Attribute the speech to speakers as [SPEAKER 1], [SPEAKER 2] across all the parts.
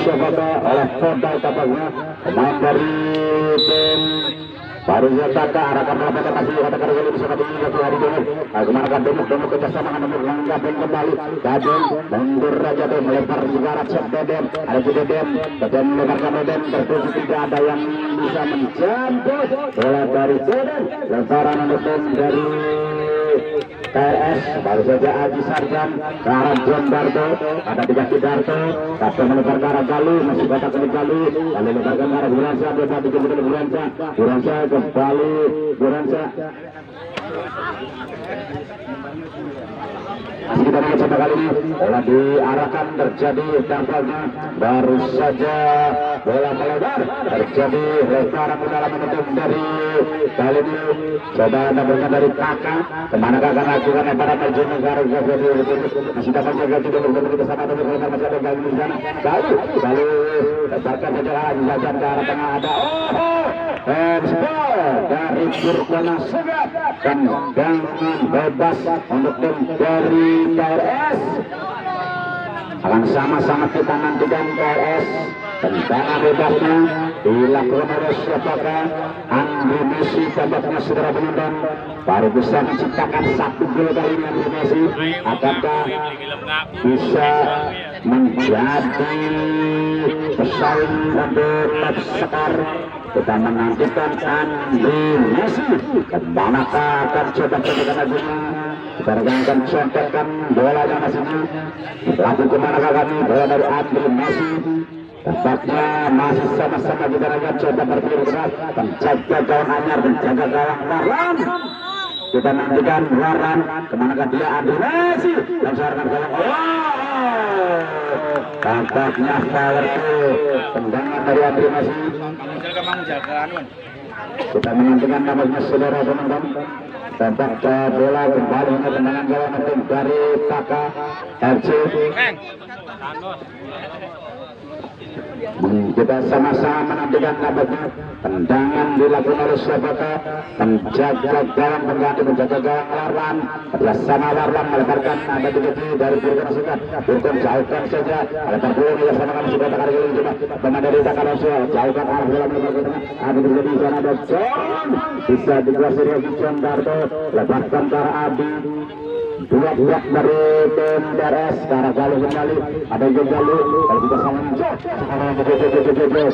[SPEAKER 1] siapakah oleh Kodai tapaknya pemain dari tim baru Taka arahkan melakukan masih katakan kali bisa kembali ke hari ini bagaimana kan demo kerjasama dengan menggabung kembali Gadem mundur raja tuh melempar juga Racet Dedem ada juga Dedem melemparkan Dedem tertuju tidak ada yang bisa menjemput bola dari Dedem lemparan untuk dari KRS baru saja Aji Sarjan ke arah John Darto ada di kaki Darto tapi melempar ke arah Galuh masih kotak ke Galuh lalu lemparkan ke arah Buransa dapat dijemput oleh Buransa kembali Buransa masih kita lihat coba kali ini bola diarahkan terjadi tampaknya baru saja bola melebar terjadi lemparan ke dalam menutup dari kali ini coba dapatkan dari Kakak kemana Kakak lakukan lemparan menuju negara masih dapat jaga tidak berbeda bersama dengan lebar masih ada Galuh di sana Galuh lemparkan saja lagi jajan ke arah tengah ada handball dari Purwona Segat tendangan bebas untuk tim dari KRS akan sama-sama kita nantikan KRS tendangan bebasnya dilakukan oleh siapakah Andri Messi tampaknya saudara penonton baru bisa menciptakan satu gol kali ini Andri Messi apakah bisa menjadi pesaing untuk top skor kita menantikan Andri Messi kemanakah akan coba-coba lagunya kita regangkan contohkan bola yang masihnya lagu kemanakah kami bola dari Andri Messi tampaknya masih sama-sama kita akan coba berpikir keras penjaga gawang Anyar penjaga gawang Warlan kita nantikan Warlan kemanakah dia Andri Messi dan seorang gawang tampaknya power tendangan dari Andri Messi kita menantikan namanya saudara penonton tampak bola kembali ke tendangan gawang tim dari Kakak FC kita sama-sama menantikan namanya tendangan dilakukan oleh siapakah penjaga gawang pengganti penjaga gawang Warlan bersama Warlan melemparkan ada diganti dari Purwona Segat Burkon jauhkan saja lempar bola bersama kami sudah tak kali coba pemain dari Kakak jauhkan arah bola melemparkan ada terjadi di sana ada John bisa dikuasai oleh John Darto lepaskan ke arah Adi dua buah dari tim DRS ke arah Galuh kembali ada juga Galuh kalau kita sama sekarang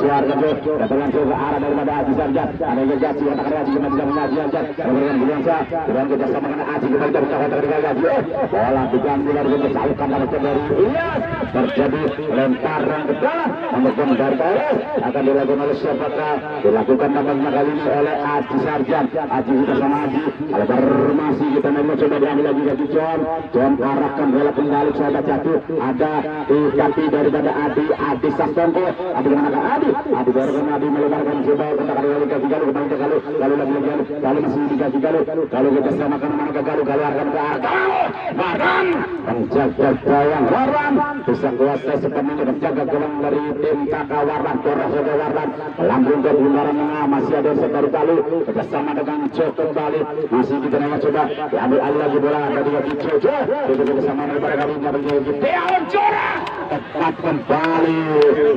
[SPEAKER 1] keluarga datangkan ke arah daripada Aji Sarjan ada juga Gaji katakan Gaji kembali ke Aji Sarjan memberikan Bulansa dan kita sama dengan Aji kembali ke Gaji bola diganti dari menjauhkan dari Ilyas terjadi lemparan ke dalam untuk dari DRS akan dilakukan oleh siapakah dilakukan namanya kali ini oleh Aji Sarjan Aji kita sama Aji lebar masih kita mau coba diambil lagi Gaji John arahkan bola kembali coba jatuh ada di kaki daripada Adi Sastongko Adi kemana Adi dorongkan Adi melebarkan coba kontak kali Gaji Galuh kembali ke Galuh Galuh masih di Gaji Galuh kita selamatkan mana ke Galuh akan ke arah Warlan penjaga gawang Warlan bisa kuasa sepenuhnya penjaga gawang dari tim Kakak Warlan Torres saja Warlan lambung ke bundaran tengah masih ada sekali Galuh bersama dengan Joko kembali masih di tengah coba diambil alih lagi bola dari Jojo bersama daripada kali ini menjadi Deon Jora tepat kembali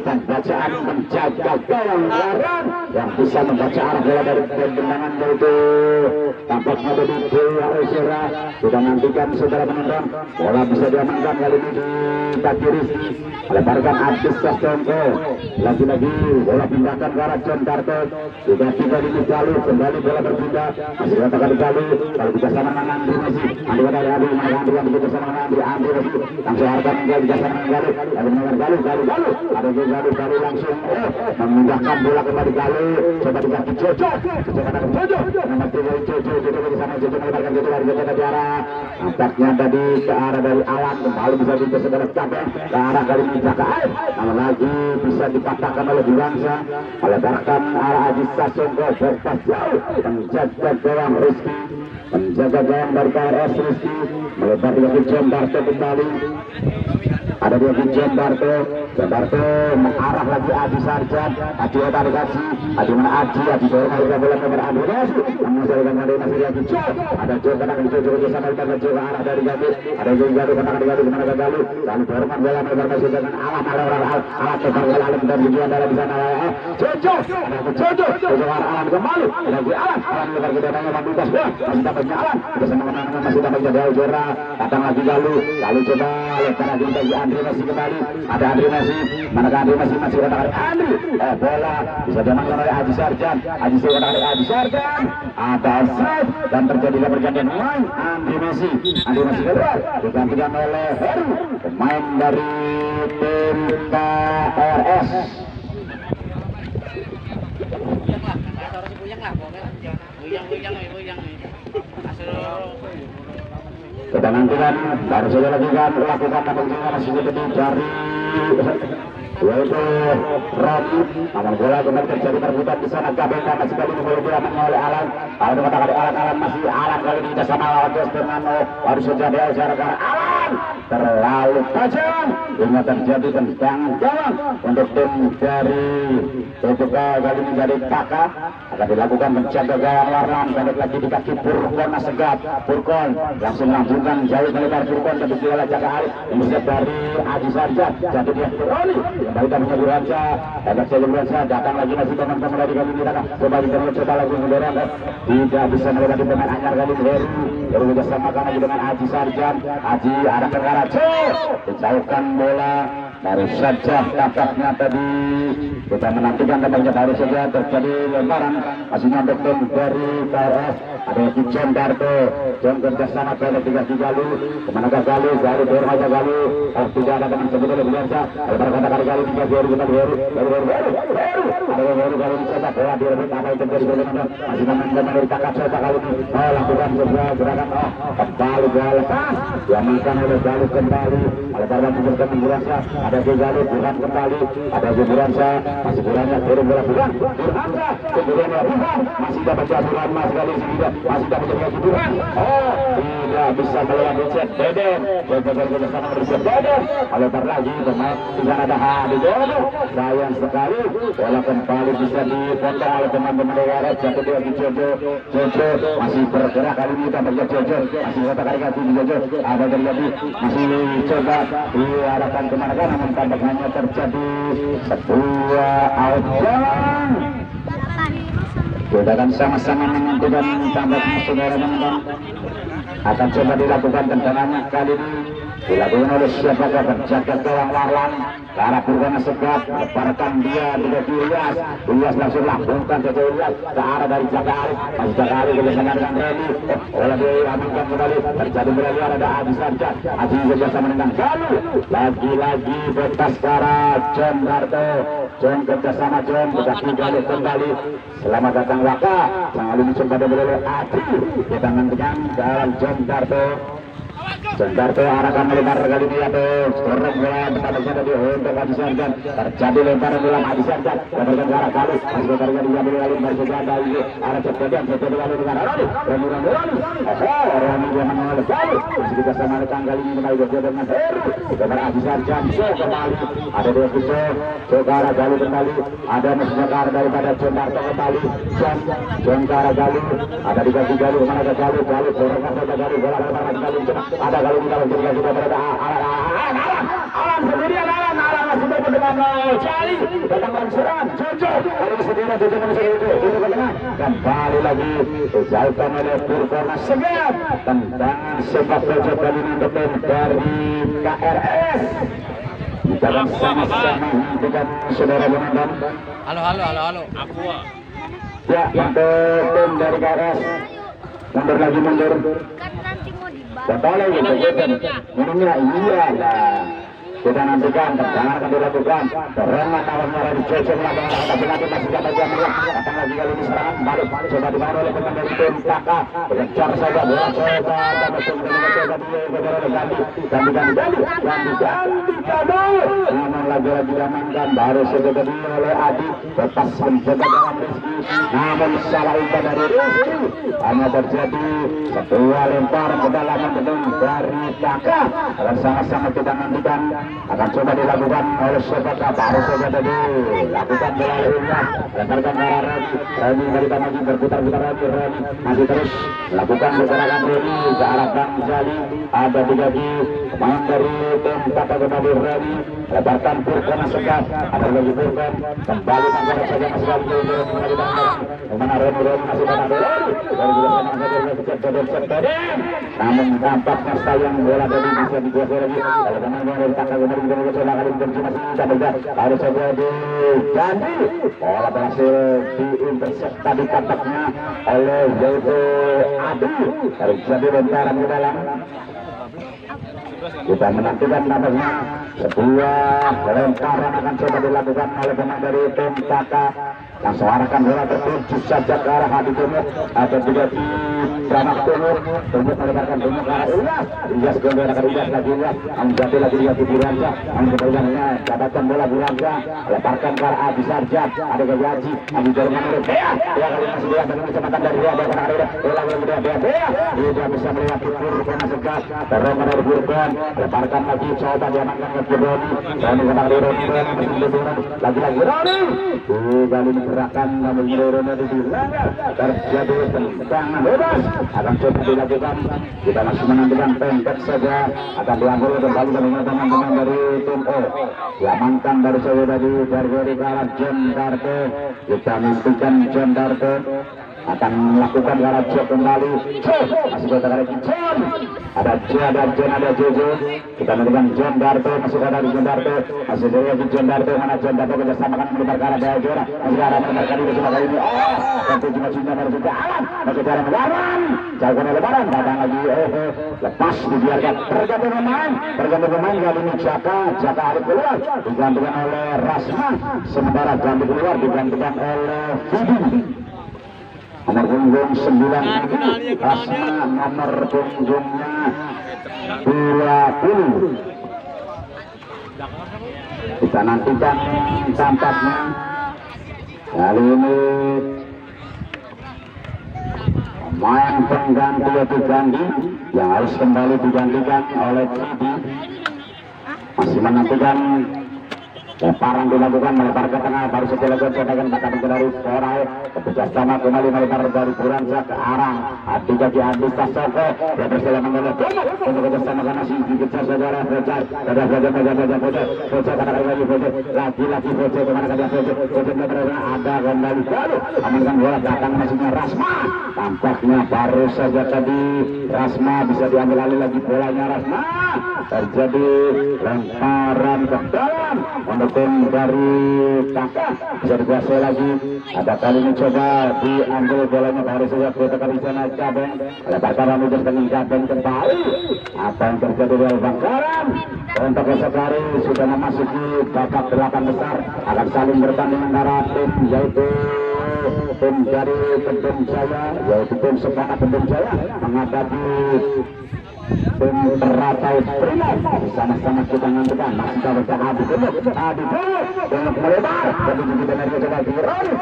[SPEAKER 1] pembacaan penjaga gawang Warlan yang bisa membaca arah bola dari tendangan itu tampaknya dari Dewa Osira sudah nantikan saudara penonton bola bisa diamankan kali ini di kaki Rizky lebarkan Adis Sastongko lagi-lagi bola pindahkan ke arah John Darto juga kali ini Galuh kembali bola berpindah masih katakan Galuh kalau kita sama dengan Andri Messi Andri dari Andri yang begitu sama dengan Andri Messi langsung harapkan kita sama dengan Galuh ada juga Galuh langsung memindahkan bola kembali Galuh coba di kaki Jojo nomor 3 Jojo di sana Jojo melebarkan Jojo dari Jojo ke arah nampaknya tadi ke arah dari Alan kembali bisa dipersebarkan capek ke arah kali ini Kakak namun lagi bisa dipatahkan oleh Bulansa melebarkan arah Aji Sastongko berpas jauh penjaga gawang Rizky penjaga gawang dari KRS Rizky melebar di John Darto kembali ada di John Darto Jakarta mengarah lagi Adi Sarjan, Adi tarik Haji, Adi mana Adi dorong harga bola nomor Andreas, mengusahakan ada masih lagi Jo, ada Jo kena Jo sama kita Jo arah dari Galuh, ada Jo Galuh kena Galuh kemana ke Galuh, lalu dorongan bola nomor masih dengan alat terbang bola alat dan tujuan dari di sana Jo alam kembali, lagi alat lebar ke datangnya Mandukas masih dapatnya alat, kita senang-senang masih dapatnya Dewa Jora, datang lagi Galuh, lalu coba lebar lagi bagi Andri masih kembali, ada Andri masih, manakah Andri masih katakan Andri, bola bisa diamankan oleh Aji Sarjan, Aji Sarjan, ada offside dan terjadilah pergantian pemain. Andri masih keluar, digantikan oleh Heru, pemain dari tim KRS. Kita nantikan baru saja lakukan pencegahan masih dari yaitu Rocky, namun bola kembali terjadi perebutan di sana. KBK masih kali ini boleh diamankan oleh Alan. Kalau dikatakan Alan masih Alan kali ini kita sama Agus dengan harus saja dia gara-gara Alan terlalu tajam hingga terjadi tendang gawang untuk tim dari PPK kali ini dari Taka. Akan dilakukan menjaga gawang Warlam, balik lagi di kaki Purkon Segap. Purkon langsung lanjutkan jauh melebar Purkon tapi oleh Jaka Arif ini dari Aji Sarjan, jadi dia Roni kembali tamunya Buransa, hebat saja Buransa, datang lagi masih teman-teman dari kali ini kembali coba lagi mendorong, tidak bisa melewati pemain anyar kali ini Heru bersamakan lagi dengan Aji Sarjan. Aji ada Karajo dijauhkan bola baru saja tampaknya tadi kita menantikan tampaknya baru saja terjadi lemparan masih nyontek tim dari KRS. Ada Jon Darto, Jon kerjasama ke Galuh, kemana ke Galuh dorong aja Galuh, tidak ada teman sebut oleh Biasa, lebar kata kali tiga Heru kita Heru kali dicoba bola direbut apa yang terjadi bagaimana masih teman-teman dari kakak coba kali ini lakukan sebuah gerakan kembali bola lepas diamankan oleh Galuh kembali oleh para pemain Buransa. Ada Galuh Burhan kembali, ada Buransa masih Burhannya turun bola Burhansa kemudian Burhan masih dapat Burhan masih kali ini masih dapat Burhan tidak bisa melewati Cek Deden bersama bersama Deden lebar lagi pemain di sana ada Hadi Jono sayang sekali bola kembali bisa dipotong oleh teman-teman dari jatuh di Jojo masih bergerak kali ini tampaknya Jojo masih kata-kata Jojo ada terjadi masih coba diarahkan kemana namun tampaknya terjadi sebuah outdoor. Kita akan sama-sama menentukan tampaknya saudara teman-teman akan coba dilakukan tendangannya kali ini dilakukan oleh siapakah penjaga gawang Warlan ke arah Purkon Segap, leparkan dia tidak Ilyas langsung lakukan ke Ilyas ke arah dari Jaka Arif masih Jaka Arif bersama dengan Reni oleh diamankan kembali terjadi beralih ada Adi Sarjan. Adi bersama dengan Galuh lagi-lagi bekas ke arah Jon Darto, Jon kerjasama Jon berkaki Galuh kembali. Selamat datang Waka kali ini coba oleh Adi kita nantikan jalan Jon Darto. Darto arahkan melebar kali ini atau dorong bola bersama di untuk Adi Sarjan terjadi lemparan bola Adi Sarjan lebarkan ke arah Galuh masih lebarkan diambil kali masih ada ini arah Cepedian kali dengan Roni dia menolak Galuh masih kita sama dengan kali ini kembali dengan Heru lebar Adi Sarjan kembali ada dua pisau ke arah Galuh kembali ada masih ke arah daripada Jon Darto kembali Jon ke arah Galuh ada diganti Galuh kemana ke Galuh dorong ke Galuh bola lebarkan Galuh ada kali ini kalau kita sudah berada alam sendirian alam masih dengan Cali datang serangan Jojo kali sendirian Jojo masih itu kembali lagi dijauhkan oleh Purkon Segap tendangan sepak Jojo kali ini untuk dari KRS. Kita akan sama-sama dengan saudara penonton.
[SPEAKER 2] Halo aku
[SPEAKER 1] ya untuk tim dari KRS mundur lagi boleh minumnya iya lah kita nantikan tendangan akan dilakukan dorongan awalnya dari Jojo melakukan tapi nanti masih dapat jam datang lagi kali ini serangan balik coba dibangun oleh pemain dari tim Taka kejar saja bola coba dapat coba ganti namun lagi-lagi diamankan baru saja tadi oleh Adi lepas menjaga dalam Rizky namun salah umpan dari Rizky hanya terjadi sebuah lemparan ke dalam gedung dari Taka akan sama-sama kita nantikan, akan coba dilakukan oleh siapakah. Baru saja tadi lakukan bola indah, lemparkan ke arah Reni, balikan lagi berputar-putar lagi Reni, masih terus lakukan pergerakan Reni ke arah Bang Jali. Ada tiga pemain dari tim Tata kembali Reni, lebarkan Purkan Sekat, ada lagi Purkan kembali menggorok saja masih lagi kembali Bang kemana Reni masih pada Reni dari juga sama saja namun tampaknya sayang bola tadi bisa dikuasai lagi. Kalau pemain dari Tata kembali coba kali ini masih bisa bergerak, harus saja diganti. Bola berhasil diintercept tadi tampaknya oleh yaitu Adi, terjadi lemparan ke dalam. Kita menantikan tampaknya sebuah lemparan akan coba dilakukan oleh pemain dari tim Tata. Langsung arahkan bola tertuju saja ke arah Hadi Timur. Ada juga di Bramak Timur. Timur melebarkan Timur ke arah Ilyas. Ilyas kemudian akan Ilyas lagi Ilyas. Menjadi lagi dia di Buranca. Kemudiannya dapatkan bola Buranca. Leparkan ke arah Adi Sarjad. Ada ke Haji. Adi Jerman oleh Bea. Dua kali masih dia dengan kecepatan dari Bea. Dia kena Bea. Bola kemudian Bea. Dia bisa melewati Purkan Sekat. Terong dari Purkan. Leparkan lagi. Coba diamankan ke Roni. Roni kena Roni. Lagi-lagi Roni. Kembali gerakan namun Roni di belakang terjadi tendangan bebas akan coba dilakukan. Kita masih menantikan pendek saja akan diambil kembali dengan teman-teman dari tim O. Diamankan dari saya tadi dari arah John Darte. Kita nantikan John Darte akan melakukan arah John kembali. Masih kita arah John. Ada John, ada Jojo. Kita nantikan John Darte, masih ada John Darte. Masih dari John Darte, mana John Darte bersama akan melebar ke arah Jora. Masih ada melebarkan ini semua kali ini. Tentu cuma cinta baru saja alam. Masih ada lebaran. Jauhkan lebaran, datang lagi. Lepas dibiarkan. Tergantung pemain kali ini Jaka Arif keluar. Digantikan oleh Rasma. Sementara ganti keluar digantikan oleh Fidi. Nomor punggung 9 Rasma, nomor punggungnya 20. Kita nantikan tampaknya kali ini pemain pengganti yaitu Gandhi yang harus kembali digantikan oleh Fidi. Masih menantikan lemparan dilakukan, melebar ke tengah, baru saja lakukan sedakan bakal dari Korai. Petugas sama kembali melebar dari Buranca ke arah Adi Gagi Adi Kasoko. Dia berselang mengelak untuk kerjasama karena si dikejar saudara Fojar. Ada Fojar katakan lagi Fojar, lagi Fojar kemana kata Fojar ada kembali baru amankan bola datang masuknya Rasma. Tampaknya baru saja tadi Rasma bisa diambil alih lagi bolanya Rasma. Terjadi lemparan ke dalam mendukung dari Kakak, bisa dikuasai lagi. Ada kali ini coba diambil bolanya baru saja bertekan di sana Cabeng. Lebarkan Ramudin dengan Cabeng kembali. Apa yang terjadi di Bangkaran? Untuk sekali sudah memasuki babak 8 besar, akan saling bertanding antara tim yaitu tim dari Kendung Jaya, yaitu tim Sepakat Kendung Jaya menghadapi tim Teratai Primo. Sama-sama kita nantikan masih kita Adi Timur untuk melebar dan juga dari coba di Roni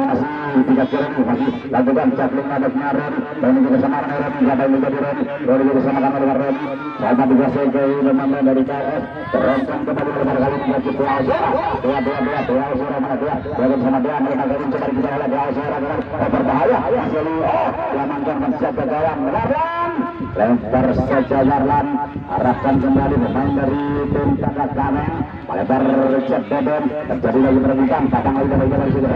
[SPEAKER 1] masih tiga Roni masih lakukan capling adanya Roni juga sama Roni siapa yang menjadi Roni juga sama dengan Roni sama juga sebagai pemain dari KS teruskan kembali lebar kali ini bagi dua Ausura mana dia sama dia mereka kali coba kita oleh dua Ausura berbahaya diamankan menjaga gawang lempar saja Warlan, arahkan kembali pemain dari tim Kakak Kameng melebar Richard Deden. Terjadi lagi perebutan, datang lagi dari sini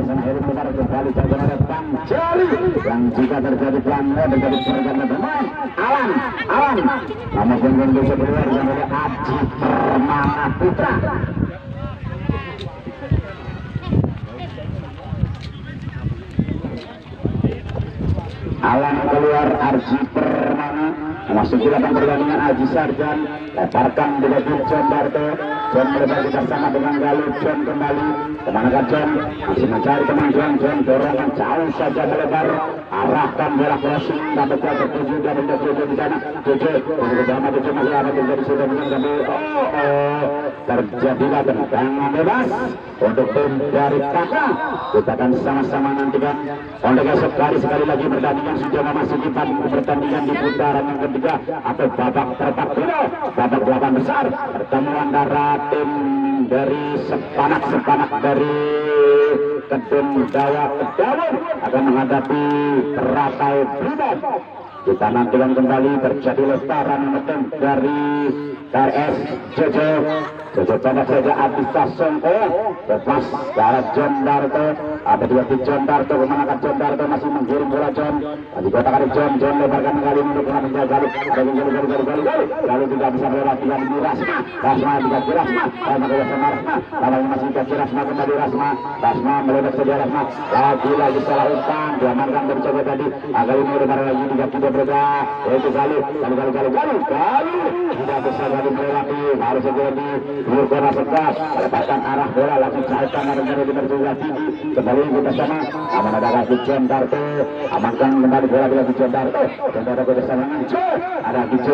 [SPEAKER 1] sana Heri Mutar kembali saja oleh Bang Jali yang jika terjadi pelanggaran terjadi pergantian pemain Alan namun punggung bisa keluar yang oleh Aji Permana Putra. Alan keluar, Arji Permana memasuki lapangan pertandingan. Aji Sarjan leparkan dengan John Darte. John melebar kita sama dengan Galuh. John kembali kemana kan John masih mencari teman John dorongan jauh saja melebar, arahkan bola crossing dapat tertuju dan Jojo di sana. Jojo bersama Jojo masih ada terjadi sudah mengambil terjadilah tendangan bebas untuk tim dari Kakak. Kita akan sama-sama nantikan untuk sekali lagi pertandingan sudah memasuki pertandingan di putaran putaran yang ketiga atau babak perempat final, babak 8 besar, pertemuan antara tim dari sepanak dari Kedung Jawa Kedawun akan menghadapi Teratai Brimob. Kita nantikan kembali terjadi lemparan metem dari KRS Jojo tanda saja Abisa Songko lepas ke arah John Darto. Ada dua di John Darto, kemenangan John Darto masih menggiring bola John. Tadi kotakan John lebarkan kali ini untuk mengambil gali tidak bisa melewati yang di Rasma dikasih Rasma kalau masih dikasih Rasma kembali Rasma melebar saja Rasma lagi salah umpan diamankan dari coba tadi agar ini lebar lagi tidak berada itu kali tidak bisa lagi melewati harus segera di Burkona Sekas melepaskan arah bola lagi cairkan dari berjuga tinggi kembali kita sama aman ada lagi John Darto amankan kembali bola lagi John Darto bersama ada Jo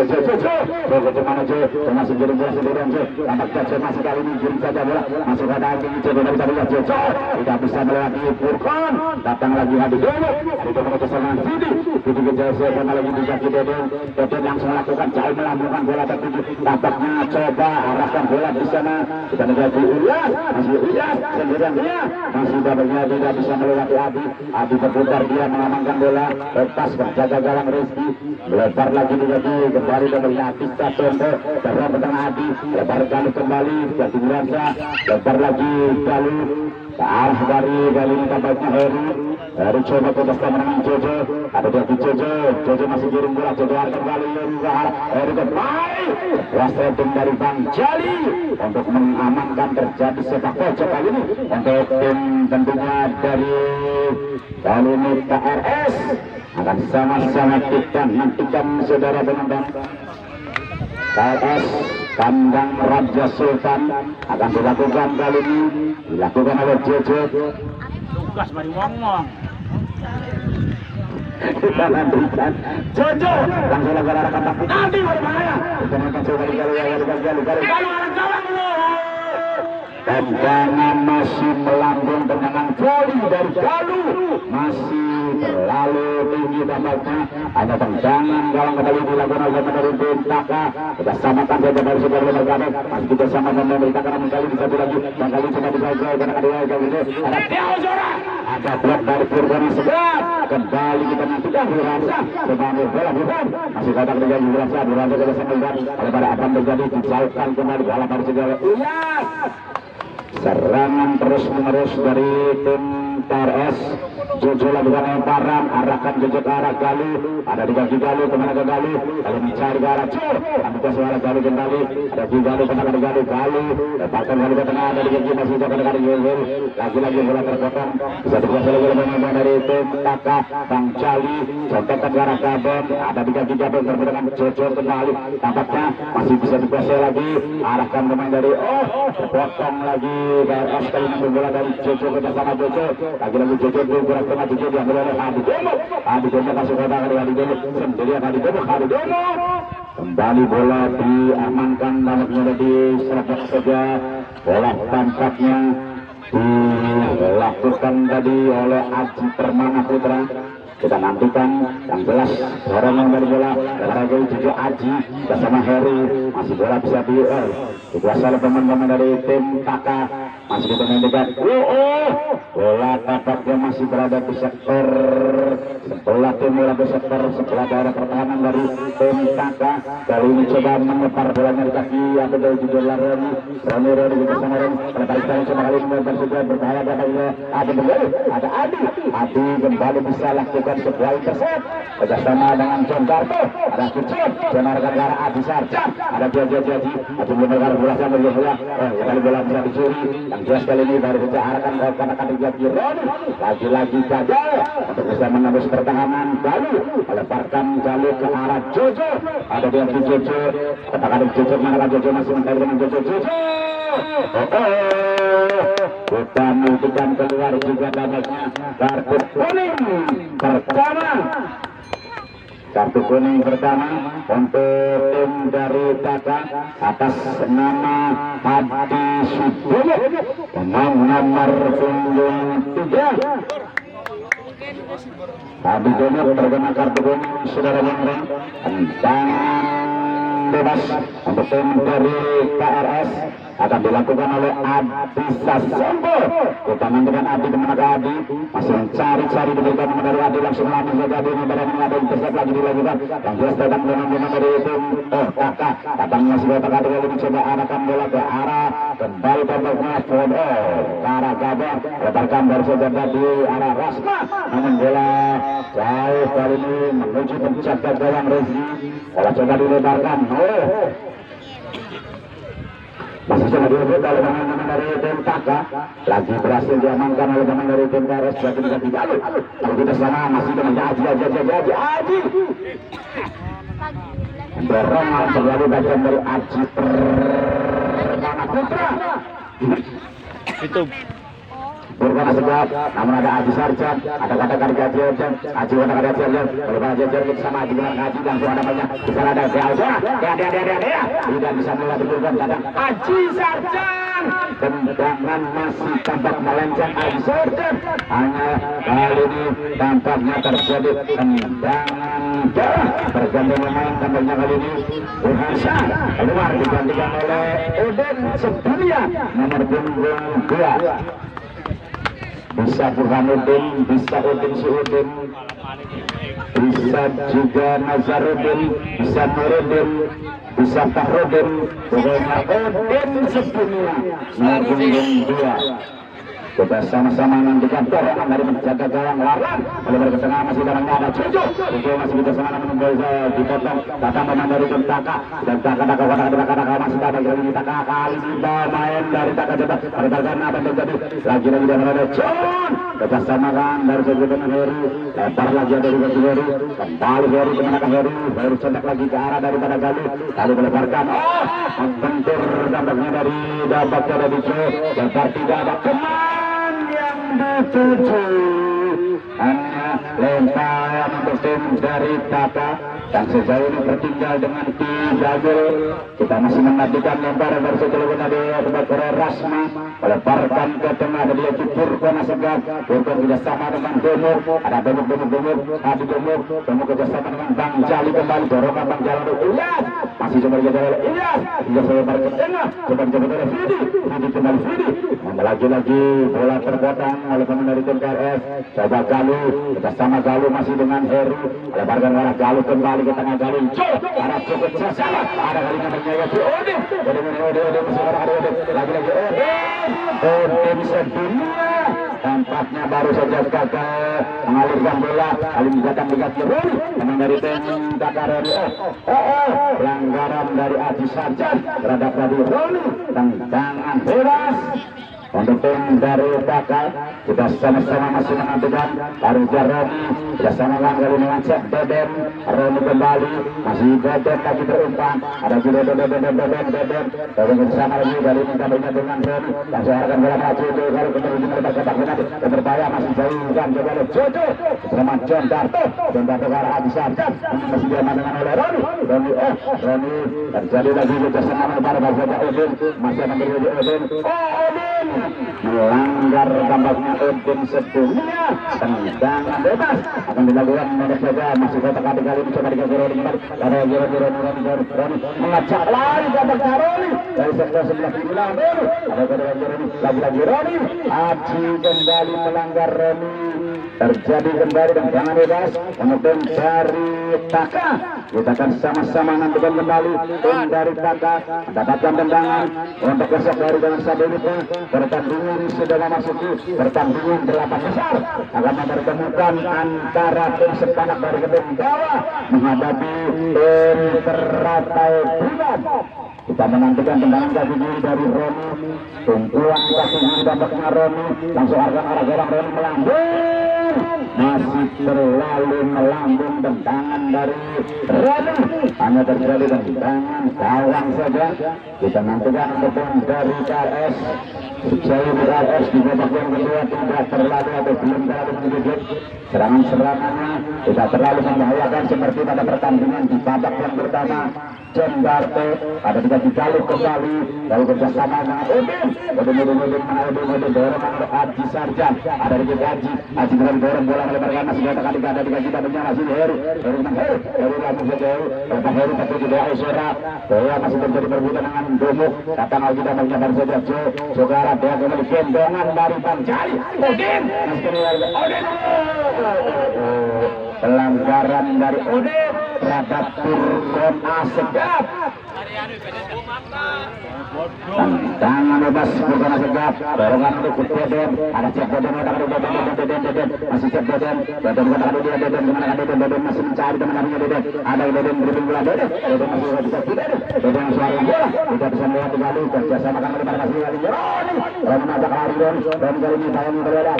[SPEAKER 1] bagaimana Jo masih giring bola sendirian Jo tampaknya Jo masih kali ini giring saja bola masih ada lagi Jo dari tadi Jo tidak bisa melewati Burkon datang lagi Hadi Domo bersama Vidi kejar karena lagi dijaki Deden langsung melakukan jauh melambungkan bola tertuju tampaknya coba arahkan bola di sana kita menjadi Ilyas sendirian dia masih babaknya tidak bisa melewati Adi berputar dia mengamankan bola lepas berjaga gawang Rizky melebar lagi dijadi kembali babaknya Atista Tondo terang ke tengah Adi lebar Galuh kembali jadi Wiransa lebar lagi Galuh ke arah dari Galuh tampaknya Heri coba ke depan menang Jojo ada dia di Jojo masih giring bola Jojo akan kembali Heri kembali wasreding dari Bang Jali untuk mengamankan terjadi sepak pojok kali ini untuk tim tentunya dari kali ini KRS akan sama-sama kita nantikan saudara penonton. KRS kandang Raja Sultan akan dilakukan kali ini dilakukan oleh Jojo
[SPEAKER 2] tugas mari ngomong
[SPEAKER 1] kita nantikan Jojo langsung negara kata nanti berbahaya kita nanti coba tendangan masih melambung tendangan voli dari Galuh masih terlalu tinggi dampaknya hanya tendangan gawang kembali dilakukan oleh dari Bintaka kita samakan saja dari sebuah lembaga masih kita samakan memberitakan kembali di satu lagi dan kali coba digagal karena kedua ini ada Tiao Zora ada blok dari Burkona Segat kembali kita nantikan Wiransa sebagai bola bukan masih kotak dengan Wiransa kita samakan oleh pada akan terjadi dijauhkan kembali bola pada segala serangan terus menerus dari tim KRS Jojo lakukan lemparan arahkan Jojo ke arah Galuh ada di kaki Galuh kemana ke Galuh lalu mencari ke arah Jo ambil suara Galuh kembali ada di Galuh kemana ke Galuh lepaskan Galuh ke tengah ada di kaki masih jaga ke Galuh lagi bola terpotong bisa dikuasai oleh pemain dari tim Taka Bang Jali contohkan ke arah Gabon ada di kaki Gabon terpotong Jojo kembali tampaknya masih bisa dikuasai lagi arahkan pemain dari terpotong lagi KRS kali ini bola dari Jojo bersama Jojo lagi Jojo bergerak tengah Jojo diambil oleh Adi Domo kasih kotak dari Adi Domo sendirian Adi Domo kembali bola diamankan nampaknya di serabak saja bola tampaknya dilakukan tadi oleh Aji Permana Putra kita nantikan yang jelas dorongan dari bola dari Jojo Aji bersama Heri masih bola bisa dikuasai oleh pemain dari tim Taka masih kita nantikan bola tampaknya masih berada di sektor sebelah timur atau sektor sebelah daerah pertahanan dari tim Taka kali ini coba mengepar bolanya di kaki atau dari Jojo Roni bersama Roni pada kali ini coba kali ini bersama berbahaya ada Adi kembali bisa lakukan sebuah intercept bersama dengan John Darto ada Kicip menarikkan ke arah Adi Sarja ada Jojo Adi menarikkan bola sama bola kali bola bisa dicuri yang jelas kali ini baru kita arahkan ke kanan Jaki Roni lagi gagal untuk bisa menembus pertahanan Galuh melemparkan Galuh ke arah Jojo ada dia di Jojo katakan Jojo mana Jojo masih mencari dengan Jojo kita menentukan keluar juga damainya kartu kuning pertama untuk tim dari Taka atas nama Hadi Subomo pemain nomor punggung 3 Adi Domor terkena kartu kuning saudara Bang. Tendangan bebas untuk tim dari KRS akan dilakukan oleh Adi Sasombo. Kita nantikan Adi kemana ke Adi, masih mencari-cari diberikan dari Adi, langsung langsung saja Adi barang ada intercept lagi dilakukan. Yang jelas datang dengan dari tim kakak datang masih datang Adi kali mencoba arahkan bola ke arah kembali tampaknya Fodo ke arah Gabor, lebarkan dari saja di arah Rasma, namun bola jauh kali ini menuju penjaga gawang Rezi. Bola coba dilebarkan, masih coba direbut oleh pemain dari tim Taka, lagi berhasil diamankan oleh pemain dari tim KRS. Lagi tidak dijalur, kalau kita sana masih dengan Aji dorongan terlalu bagian dari Aji Permana Putra
[SPEAKER 2] Itu
[SPEAKER 1] Burkana Segat, namun ada Aji Sarjan, ada kata-kata Aji Sarjan, Aji kata-kata Aji Sarjan, berbeda Aji Sarjan sama Aji dengan Aji, langsung ada banyak, di sana ada Gauzona, tidak bisa melakukan kadang Aji Sarjan, tendangan masih tampak melenceng Aji Sarjan, hanya kali ini tampaknya terjadi tendangan darah, bergantung pemain tampaknya kali ini Burhansa keluar digantikan oleh Uden Sedunia, nomor punggung 2. Bisa Burhanuddin, bisa Udin Suudin, bisa juga Nazarudin, bisa Nuruddin, bisa Fahrudin, pokoknya Udin Sedunia, nomor punggung 2. Kita sama-sama nantikan dorongan dari menjaga gawang lawan. Oleh ke tengah masih dalamnya ada Cucu masih bisa sama menunggu dipotong. Datang pemain dari tim Taka dan Taka masih ada kali Taka kali ini main dari Taka coba berikan apa terjadi lagi dan ada John. Kita samakan dari segi dengan Heri, lebar lagi dari Heri, kembali Heri kemana ke Heri cetak lagi ke arah daripada Galuh, lalu melebarkan membentur dampaknya dari dampaknya dari Joe, lebar tidak ada keman yang dituju, hanya lemparan untuk tim dari Taka dan sejauh ini tertinggal dengan 3 gol. Kita masih menantikan lemparan dari setelah dari Korea Rasma melebarkan ke tengah dari Burkana Segat. Burkana tidak sama dengan Domur, ada Domur, Adi Domur kerjasama dengan Bang Jali, kembali dorongan Bang Jali untuk Ilyas, masih coba dijaga oleh Ilyas lebar ke tengah, coba dijaga oleh Fidi kembali Fidi, lagi-lagi bola terpotong oleh pemain dari tim KRS. Coba Galuh, kerjasama Galuh masih dengan Heru, lebarkan arah Galuh kembali ke tengah Galuh, arah cukup sama, ada kali namanya Ode masih ada Ode, lagi-lagi Ode Sedunia, tampaknya baru saja gagal mengalirkan bola, kali ini datang diganti Roni, memang dari tim Takaroni, pelanggaran dari Aji Sarjan terhadap Radi Roni, tendangan bebas untuk tim dari Taka. Kita sama-sama masih menantikan dari Roni, kita sama-sama kali dengan Cek Deden, Roni kembali, masih Deden lagi berumpan, ada juga Deden bersama lagi dari minta-minta dengan Roni, langsung akan bola maju kalau kembali melepas ke berbahaya, masih jauh dan coba oleh Jojo bersama John Darto ke arah Adi Sarjan, masih diamankan oleh Roni, terjadi lagi kerjasama para Bapak Udin, masih akan terjadi Udin, melanggar tampaknya Udin Sedunia, tendangan bebas akan dilakukan oleh saja, masih kotak kali ini coba dikasih Roni kembali, ada Roni mengajak lari tampaknya Roni dari sebelah bilang Roni, ada lagi Roni, Aji kembali melanggar Roni, terjadi kembali tendangan bebas untuk dari Taka. Kita akan sama-sama nantikan kembali tim dari Taka mendapatkan tendangan untuk besok dari dengan Sabunita. Pertandingan sudah memasuki pertandingan 8 besar, akan mempertemukan antara tim sepanak dari tim bawah menghadapi tim teratai Primat. Kita menantikan tendangan kaki kiri dari Roni, tumpuan kaki kiri dampaknya Roni, langsung arah gawang Roni melambung, masih terlalu melambung tendangan dari Roni, hanya terjadi tendangan gawang saja. Kita nantikan untuk dari KRS Sejauh BRS di babak yang kedua tidak terlalu atau belum terlalu menggigit. Serangan-serangannya tidak terlalu membahayakan seperti pada pertandingan di babak yang pertama. John Garte ada tiga dikali kembali lalu kerjasama dengan Udin dorong Haji Sarjan ada di Haji dengan dorong bola melebarkan masih ada tiga kita masih Heru langsung sejauh Heru tapi tidak Esora bola masih terjadi perbuatan dengan Domuk datang lagi dan menyabar saja Jogara dia kembali gendongan dari Bang Jali Udin pelanggaran dari Udin terhadap Turkon Asegaf. Tangan bebas Turkon Asegaf. Dorongan untuk Deden. Ada cek Deden masih cek Deden masih mencari teman-temannya Deden. Ada Deden dribbling bola Deden masih bisa Deden suara bola tidak bisa melihat kembali kerjasama kan lebar masih kali Roni mengajak lari Roni kali ini tangan berbeda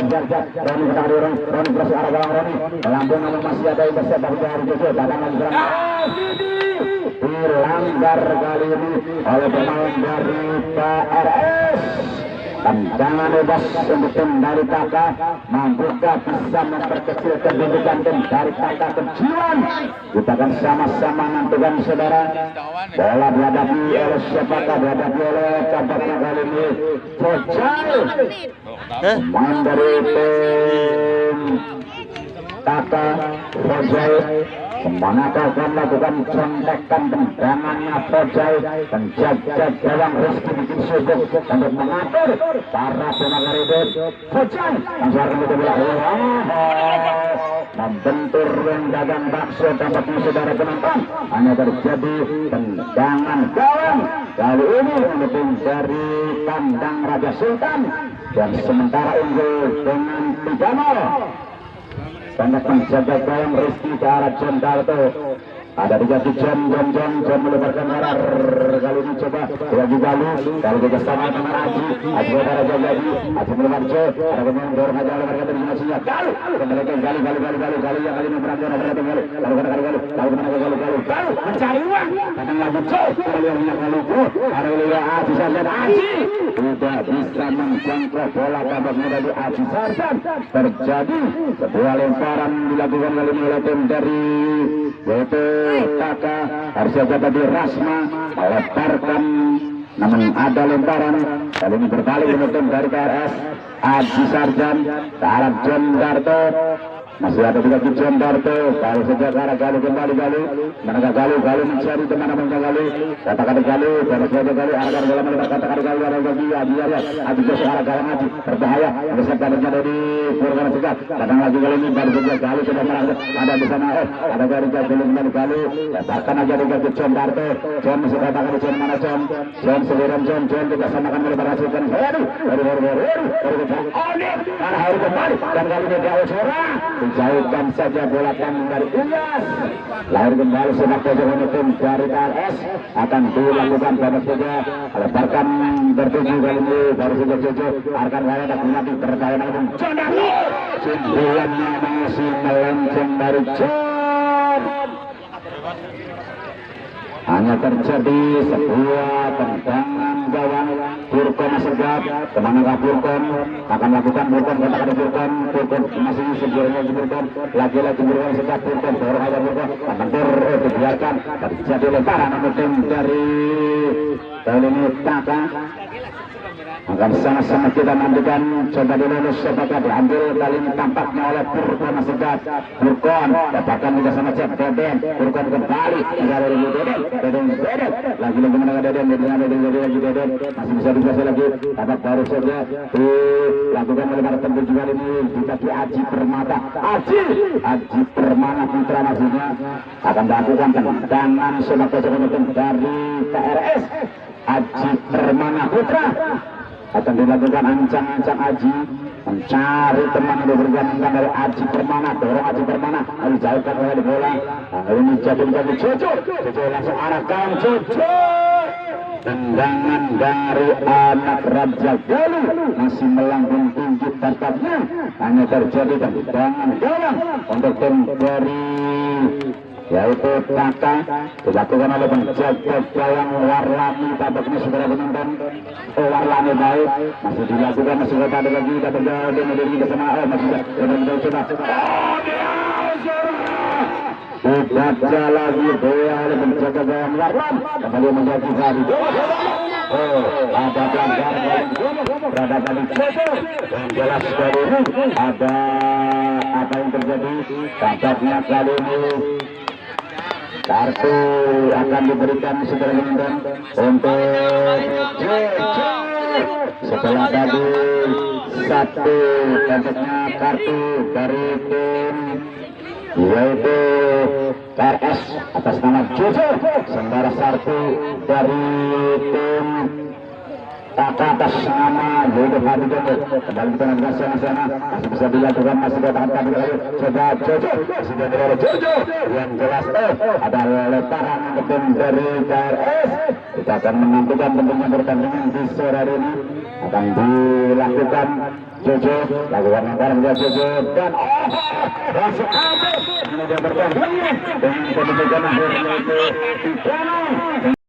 [SPEAKER 1] Roni ketang Roni terus arah gawang Roni lambung namun masih ada intercept dari Jari Jojo datang lagi dilanggar kali ini oleh pemain dari PRS. Tendangan bebas untuk tim dari Taka, mampukah bisa memperkecil kedudukan tim dari Taka kecilan? Kita akan sama-sama nantikan saudara. Bola dihadapi oleh siapakah? Dihadapi oleh kabarnya kali ini Fojal, pemain dari tim Taka. Fojal manakah akan melakukan contekan tendangannya Fojal, penjaga gawang Rizky bikin sudut untuk mengatur para pemain Ridot. Fojal langsung akan bola membentur yang dagang bakso tampaknya saudara penonton. Hanya terjadi tendangan gawang kali ini mendukung dari kandang Raja Sultan dan sementara unggul dengan 3-0. Tanda penjaga gawang Rizky ke arah John Darto. Ada tiga John melebarkan arah kali ini coba lagi kalau kita sama dengan Aji saudara jadi Aji melebar ada pemain dorong aja lebarkan dari masihnya kembali yang kali ini berangkat lalu mencari uang datang lagi kembali yang ada Lila Aji Sarjan Aji tidak bisa menjangkau bola tampaknya dari Aji Sarjan. Terjadi sebuah lemparan dilakukan kali ini oleh tim dari Taka. Harusnya tadi Rasma melemparkan namun ada lemparan kali ini berbalik untuk dari KRS. Aji Sarjan ke arah John Darto. Masih ada juga John Darto. Kalau sejak arah Galuh kembali manakah Galuh mencari teman-teman Galuh katakan Galuh baru saja Galuh arah bola melebar katakan Galuh arah lagi Aji ke arah gawang Aji berbahaya ada kadernya dari Purwana Segaf datang lagi kali ini baru saja Galuh sudah merangkak ada di sana ada dari Galuh katakan aja dengan John Darto. John masih katakan John mana John seliran John tidak samakan melebar hasilkan baru karena hari kembali dan kali ini dia seorang dijauhkan saja bola tanding dari Ilyas. Lahir kembali sepak pojok tim dari KRS akan dilakukan pada saja lebarkan bertuju kali ini baru saja Jojo akan raya dan mengambil berdaya namun sundulannya masih melenceng dari John. Hanya terjadi sebuah tendangan gawang Purkon Asegaf. Kemanakah Purkon akan lakukan Purkon masih sebelumnya Purkon lagi-lagi Purkon Asegaf dorong aja Purkon mentur dibiarkan terjadi lemparan namun tim dari kali ini Taka akan sama-sama kita nantikan coba dulu sebagai diambil kali ini tampaknya oleh Purkon Asegaf. Purkon dapatkan juga sama Cep Deden. Purkon kembali dari Deden lagi-lagi menangkan Deden masih bisa dikasih lagi tapak baru saja dilakukan oleh para tempur juga ini dikasih Aji Permata Aji Permana Putra maksudnya akan melakukan tendangan sebagai pemimpin dari KRS. Aji Permana Putra akan dilakukan ancang-ancang Aji mencari teman yang bergabungkan dari Aji Permana dorong Aji Permana dijauhkan oleh bola ini jadi Jojo langsung arah gawang Jojo. Tendangan dari anak Raja Galuh masih melambung tinggi tetapnya hanya terjadi tendangan gawang untuk tim dari yaitu Kakak dilakukan oleh penjaga gawang Warlani. Tampaknya saudara penonton Warlani baik masih dilakukan, masih ada lagi dapat jauh dengan bersama masih coba dibaca lagi bola oleh penjaga gawang Warlani kembali menjadi hari. Ada pelanggaran berada di yang jelas dari ini ada apa yang terjadi. Tampaknya kali ini kartu akan diberikan saudara penonton untuk setelah tadi satu tampaknya kartu dari tim yaitu KRS atas nama Jojo, sementara satu dari tim Kakak atas nama Jojo Hadijojo. Kembali kita nanti sana masih bisa dilakukan, masih bertahan kami coba Jojo, sudah dari Jojo yang jelas ada letaran ke tim dari KRS. Kita akan menentukan tentunya pertandingan di sore hari ini akan dilakukan. Jojo lakukan anggaran Jojo dan langsung aja ini dia bertanding dengan kedudukan akhirnya itu